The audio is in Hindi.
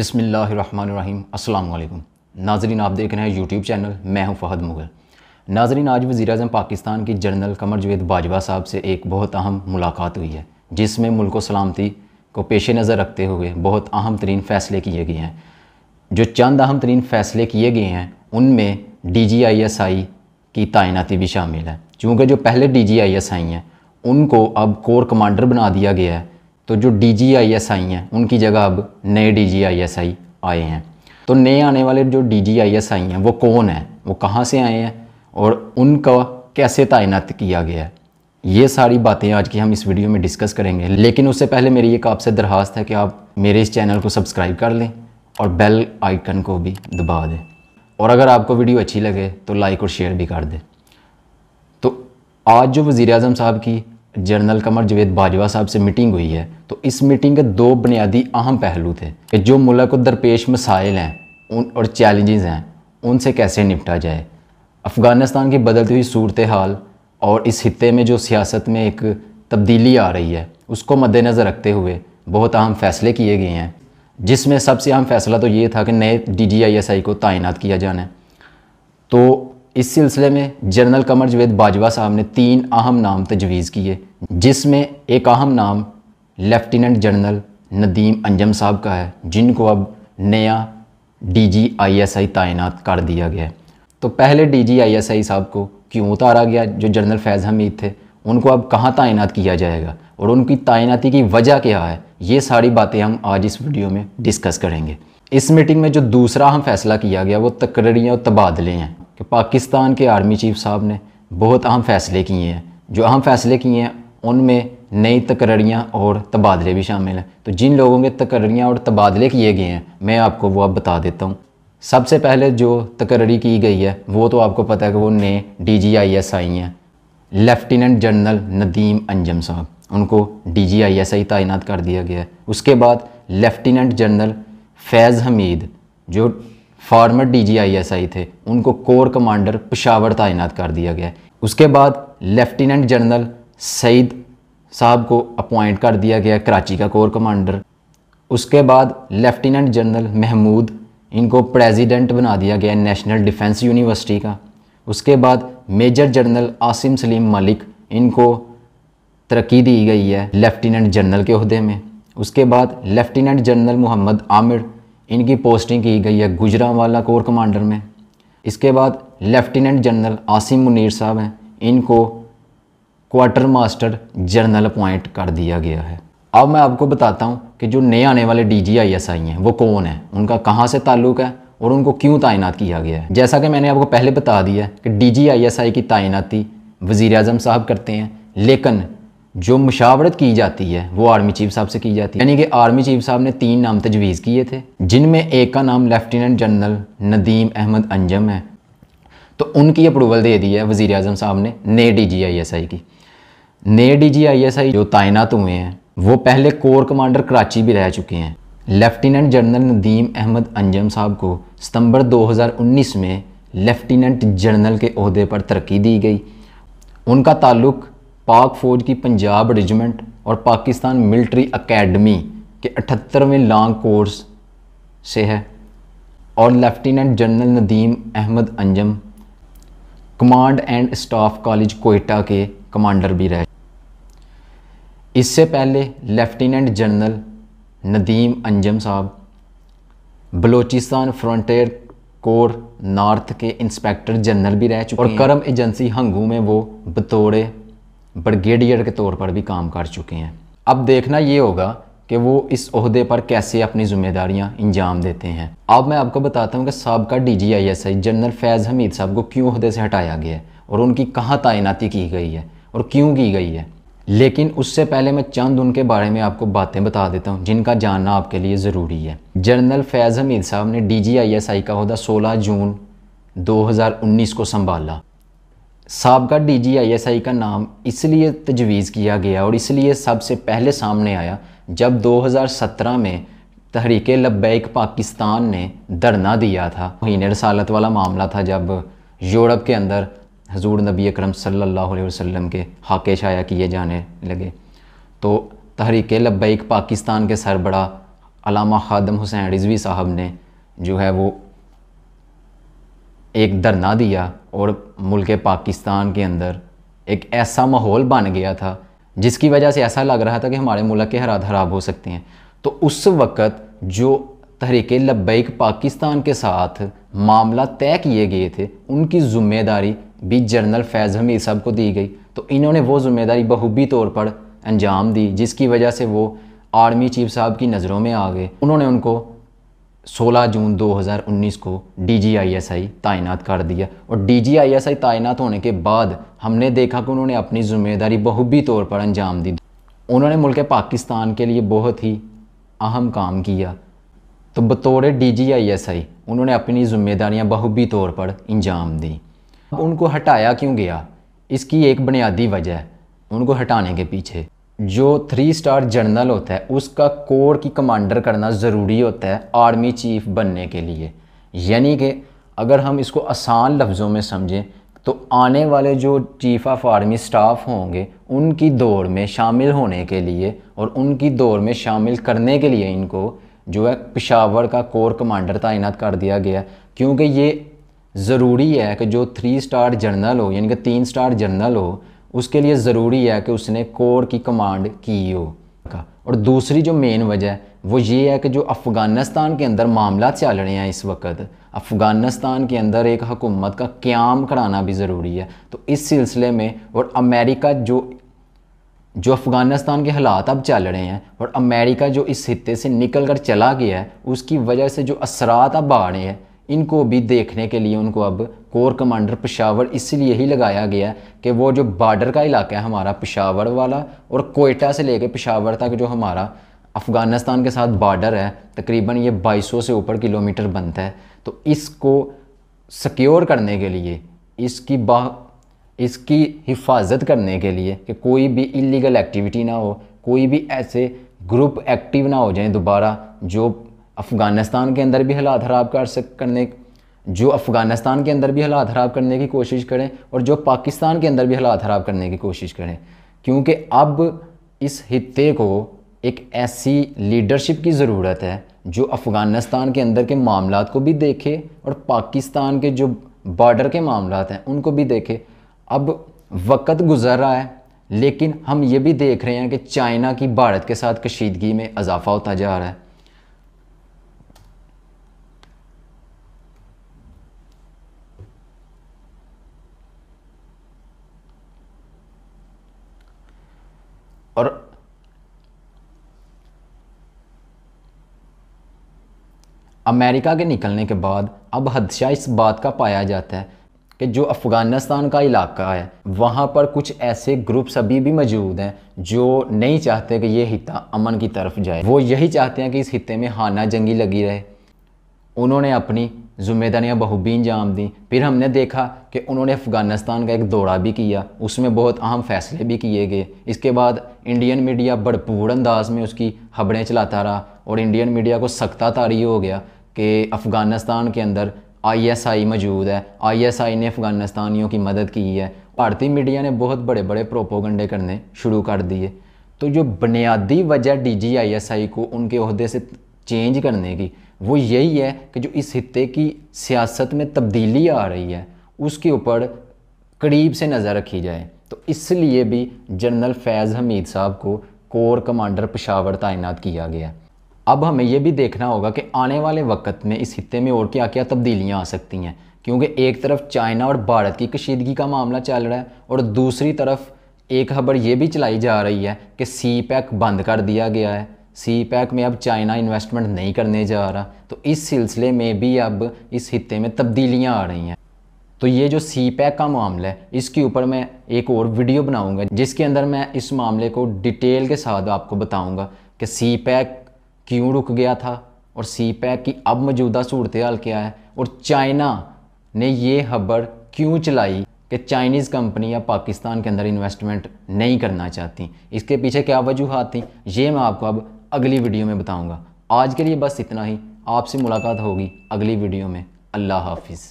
बिस्मिल्लाहिर्रहमानिर्रहीम। अस्सलाम वालेकुम नाज़रीन, आप देख रहे हैं यूट्यूब चैनल, मैं हूं फ़हद मुग़ल। नाज़रीन, आज वज़ीर-ए-आज़म पाकिस्तान की जनरल क़मर जवेद बाजवा साहब से एक बहुत अहम मुलाकात हुई है, जिसमें मुल्क व सलामती को पेश नज़र रखते हुए बहुत अहम तरीन फ़ैसले किए गए हैं। जो चंद अहम तरीन फ़ैसले किए गए हैं उनमें DGISI की तैनाती भी शामिल है। चूँकि जो पहले DGISI हैं उनको अब कोर कमांडर बना दिया गया है, तो जो DGISI हैं उनकी जगह अब नए DGISI आए हैं। तो नए आने वाले जो DGISI हैं वो कौन हैं, वो कहाँ से आए हैं और उनका कैसे तैनात किया गया है, ये सारी बातें आज की हम इस वीडियो में डिस्कस करेंगे। लेकिन उससे पहले मेरी एक आपसे दरख्वास्त है कि आप मेरे इस चैनल को सब्सक्राइब कर लें और बेल आइकन को भी दबा दें, और अगर आपको वीडियो अच्छी लगे तो लाइक और शेयर भी कर दें। तो आज जो वज़ीर-ए-आज़म साहब की जनरल क़मर जवेद बाजवा साहब से मीटिंग हुई है, तो इस मीटिंग के दो बुनियादी अहम पहलू थे कि जो मुल्क को दरपेश मसाइल हैं उन और चैलेंजेस हैं उनसे कैसे निपटा जाए। अफ़गानिस्तान की बदलती हुई सूरत हाल और इस खित्ते में जो सियासत में एक तब्दीली आ रही है उसको मद्देनज़र रखते हुए बहुत अहम फ़ैसले किए गए हैं, जिसमें सबसे अहम फ़ैसला तो ये था कि नए DGISI को तैनात किया जाना है। तो इस सिलसिले में जनरल क़मर जवेद बाजवा साहब ने 3 अहम नाम तजवीज़ किए, जिसमें एक अहम नाम लेफ्टिनेंट जनरल नदीम अंजम साहब का है, जिनको अब नया DGISI तैनात कर दिया गया है। तो पहले DGISI साहब को क्यों उतारा गया, जो जनरल फैज़ हमीद थे उनको अब कहाँ तैनात किया जाएगा और उनकी तैनाती की वजह क्या है, ये सारी बातें हम आज इस वीडियो में डिस्कस करेंगे। इस मीटिंग में जो दूसरा अहम फ़ैसला किया गया वो तकर्रियाँ और तबादले हैं कि पाकिस्तान के आर्मी चीफ साहब ने बहुत अहम फ़ैसले किए हैं। जो अहम फ़ैसले किए हैं उनमें नई तकर्रियाँ और तबादले भी शामिल हैं। तो जिन लोगों के तकर्रियाँ और तबादले किए गए हैं मैं आपको वो अब बता देता हूँ। सबसे पहले जो तकर्री की गई है वो तो आपको पता है कि वो नए DGISI हैं। लेफ्टिनेंट जनरल नदीम अंजम साहब, उनको DGISI तैनात कर दिया गया है। उसके बाद लेफ्टिनेंट जनरल फैज़ हमीद जो फार्मर DGISI थे उनको कोर कमांडर पेशावर तैनात कर दिया गया है। उसके बाद लेफ्टिनेंट जनरल सईद साहब को अपॉइंट कर दिया गया कराची का कोर कमांडर। उसके बाद लेफ्टिनेंट जनरल महमूद, इनको प्रेसिडेंट बना दिया गया नेशनल डिफेंस यूनिवर्सिटी का। उसके बाद मेजर जनरल आसिम सलीम मलिक, इनको तरक्की दी गई है लेफ्टिनेंट जनरल के ओहदे में। उसके बाद लेफ्टिनेंट जनरल मोहम्मद आमिर, इनकी पोस्टिंग की गई है गुजरांवाला कोर कमांडर में। इसके बाद लेफ्टिनेंट जनरल आसिम मुनीर साहब हैं, इनको क्वार्टर मास्टर जनरल अपॉइंट कर दिया गया है। अब मैं आपको बताता हूं कि जो नए आने वाले DGISI हैं वो कौन है, उनका कहां से ताल्लुक़ है और उनको क्यों तैनात किया गया है। जैसा कि मैंने आपको पहले बता दिया कि DGISI की तैनाती वज़ीर-ए-आज़म साहब करते हैं, लेकिन जो मुशावरत की जाती है वो आर्मी चीफ साहब से की जाती है। यानी कि आर्मी चीफ साहब ने 3 नाम तजवीज़ किए थे, जिनमें एक का नाम लेफ्टिनेंट जनरल नदीम अहमद अंजम है। तो उनकी अप्रूवल दे दी है वज़ीर-ए-आज़म साहब ने नए DGISI की। नए DGISI जो तैनात हुए हैं वो पहले कोर कमांडर कराची भी रह चुके हैं। लेफ्टिनेंट जनरल नदीम अहमद अंजम साहब को सितंबर 2019 में लेफ्टिनेंट जनरल के ओहदे पर तरक्की दी गई। उनका ताल्लुक़ पाक फ़ौज की पंजाब रेजिमेंट और पाकिस्तान मिलिट्री अकेडमी के 78वें लॉन्ग कोर्स से है। और lieutenant general Nadeem Ahmed Anjum command and staff college Quetta के कमांडर भी रहे। इससे पहले लेफ्टिनेंट जनरल नदीम अंजम साहब बलूचिस्तान फ्रंटियर कोर नॉर्थ के इंस्पेक्टर जनरल भी रह चुके हैं और करम एजेंसी हंगू में वो बतौर ब्रिगेडियर के तौर पर भी काम कर चुके हैं। अब देखना ये होगा कि वो इस ओहदे पर कैसे अपनी जिम्मेदारियां अंजाम देते हैं। अब मैं आपको बताता हूँ कि साबका DGISI जनरल फैज़ हमीद साहब को क्यों ओहदे से हटाया गया है और उनकी कहाँ तैनाती की गई है और क्यों की गई है। लेकिन उससे पहले मैं चंद उनके बारे में आपको बातें बता देता हूँ जिनका जानना आपके लिए ज़रूरी है। जनरल फैज़ हमीद साहब ने DGISI का ओहदा 16 जून 2019 को संभाला। साबका DGISI का नाम इसलिए तजवीज़ किया गया और इसलिए सबसे पहले सामने आया जब 2017 में तहरीके लब्बैक पाकिस्तान ने धरना दिया था। महीने रसालत वाला मामला था जब यूरोप के अंदर हजूर नबी अकरम सल्लल्लाहु अलैहि वसल्लम के हाके शाया किए जाने लगे। तो तहरीके लब्बैक पाकिस्तान के सरबरा अल्लामा खादम हुसैन रिजवी साहब ने जो है वो एक धरना दिया और मुल्क पाकिस्तान के अंदर एक ऐसा माहौल बन गया था जिसकी वजह से ऐसा लग रहा था कि हमारे मुल्क के हालात ख़राब हो सकते हैं। तो उस वक़्त जो तहरीक लब्बैक पाकिस्तान के साथ मामला तय किए गए थे, उनकी ज़िम्मेदारी भी जनरल फैज़ हमीद साहब को दी गई। तो इन्होंने वो ज़िम्मेदारी बखूबी तौर पर अंजाम दी, जिसकी वजह से वो आर्मी चीफ साहब की नज़रों में आ गए। उन्होंने उनको 16 जून 2019 को DGISI तैनात कर दिया और DGISI तैनात होने के बाद हमने देखा कि उन्होंने अपनी ज़िम्मेदारी बखूबी तौर पर अंजाम दी। उन्होंने मुल्क पाकिस्तान के लिए बहुत ही अहम काम किया। तो बतौर DGISI उन्होंने अपनी ज़िम्मेदारियां बखूबी तौर पर अंजाम दी। अब उनको हटाया क्यों गया, इसकी एक बुनियादी वजह है उनको हटाने के पीछे। जो 3 स्टार जनरल होता है उसका कोर की कमांडर करना ज़रूरी होता है आर्मी चीफ बनने के लिए। यानी कि अगर हम इसको आसान लफ्ज़ों में समझें तो आने वाले जो चीफ ऑफ आर्मी स्टाफ होंगे उनकी दौड़ में शामिल होने के लिए और उनकी दौड़ में शामिल करने के लिए इनको जो है पेशावर का कोर कमांडर तैनात कर दिया गया। क्योंकि ये ज़रूरी है कि जो 3 स्टार जनरल हो यानी कि 3 स्टार जनरल हो, उसके लिए ज़रूरी है कि उसने कोर की कमांड की हो। और दूसरी जो मेन वजह है वो ये है कि जो अफ़गानिस्तान के अंदर मामला चल रहे हैं इस वक्त, अफ़गानिस्तान के अंदर एक हुकूमत का क़याम कराना भी ज़रूरी है। तो इस सिलसिले में और अमेरिका जो अफ़गानिस्तान के हालात अब चल रहे हैं और अमेरिका जो इस हिस्से से निकल कर चला गया है, उसकी वजह से जो असरात अब आ रहे हैं, इनको भी देखने के लिए उनको अब कोर कमांडर पेशावर इसलिए ही लगाया गया है कि वो जो बॉर्डर का इलाका है हमारा पेशावर वाला और कोयटा से लेकर पेशावर तक जो हमारा अफ़गानिस्तान के साथ बॉर्डर है, तकरीबन ये 2200 से ऊपर किलोमीटर बनता है। तो इसको सिक्योर करने के लिए, इसकी हिफाजत करने के लिए कि कोई भी इलीगल एक्टिविटी ना हो, कोई भी ऐसे ग्रुप एक्टिव ना हो जाए दोबारा जो अफ़गानिस्तान के अंदर भी हालात ख़राब करने की कोशिश करें और जो पाकिस्तान के अंदर भी हालात ख़राब करने की कोशिश करें। क्योंकि अब इस हित्ते को एक ऐसी लीडरशिप की ज़रूरत है जो अफ़गानिस्तान के अंदर के मामलात को भी देखे और पाकिस्तान के जो बॉर्डर के मामलात हैं उनको भी देखे। अब वक्त गुज़र रहा है, लेकिन हम ये भी देख रहे हैं कि चाइना की भारत के साथ कशीदगी में इजाफा होता जा रहा है। और अमेरिका के निकलने के बाद अब खदशा इस बात का पाया जाता है कि जो अफ़गानिस्तान का इलाका है वहाँ पर कुछ ऐसे ग्रुप्स अभी भी मौजूद हैं जो नहीं चाहते कि ये हिस्सा अमन की तरफ जाए। वो यही चाहते हैं कि इस हिस्से में खाना जंगी लगी रहे। उन्होंने अपनी ज़िम्मेदारियां बखूबी अंजाम दी। फिर हमने देखा कि उन्होंने अफ़गानिस्तान का एक दौरा भी किया, उसमें बहुत अहम फ़ैसले भी किए गए। इसके बाद इंडियन मीडिया भरपूर अंदाज में उसकी खबरें चलाता रहा और इंडियन मीडिया को सख्ता तारी हो गया कि अफ़गानिस्तान के अंदर ISI मौजूद है, ISI ने अफ़गानिस्तानियों की मदद की है। भारतीय मीडिया ने बहुत बड़े बड़े प्रोपोगंडे करने शुरू कर दिए। तो जो बुनियादी वजह DGISI को उनके ओहदे से चेंज करने की वो यही है कि जो इस हिस्से की सियासत में तब्दीली आ रही है उसके ऊपर करीब से नज़र रखी जाए। तो इसलिए भी जनरल फैज़ हमीद साहब को कोर कमांडर पेशावर तैनात किया गया। अब हमें यह भी देखना होगा कि आने वाले वक्त में इस हिस्से में और क्या क्या तब्दीलियाँ आ सकती हैं, क्योंकि एक तरफ चाइना और भारत की कशीदगी का मामला चल रहा है और दूसरी तरफ एक खबर ये भी चलाई जा रही है कि CPEC बंद कर दिया गया है। CPEC में अब चाइना इन्वेस्टमेंट नहीं करने जा रहा। तो इस सिलसिले में भी अब इस हिस्से में तब्दीलियाँ आ रही हैं। तो ये जो CPEC का मामला है इसके ऊपर मैं एक और वीडियो बनाऊंगा जिसके अंदर मैं इस मामले को डिटेल के साथ आपको बताऊंगा कि CPEC क्यों रुक गया था और CPEC की अब मौजूदा सूरत हाल क्या है और चाइना ने ये खबर क्यों चलाई कि चाइनीज़ कंपनी या पाकिस्तान के अंदर इन्वेस्टमेंट नहीं करना चाहती। इसके पीछे क्या वजूहात थी ये मैं आपको अब अगली वीडियो में बताऊंगा। आज के लिए बस इतना ही। आपसे मुलाकात होगी अगली वीडियो में। अल्लाह हाफिज़।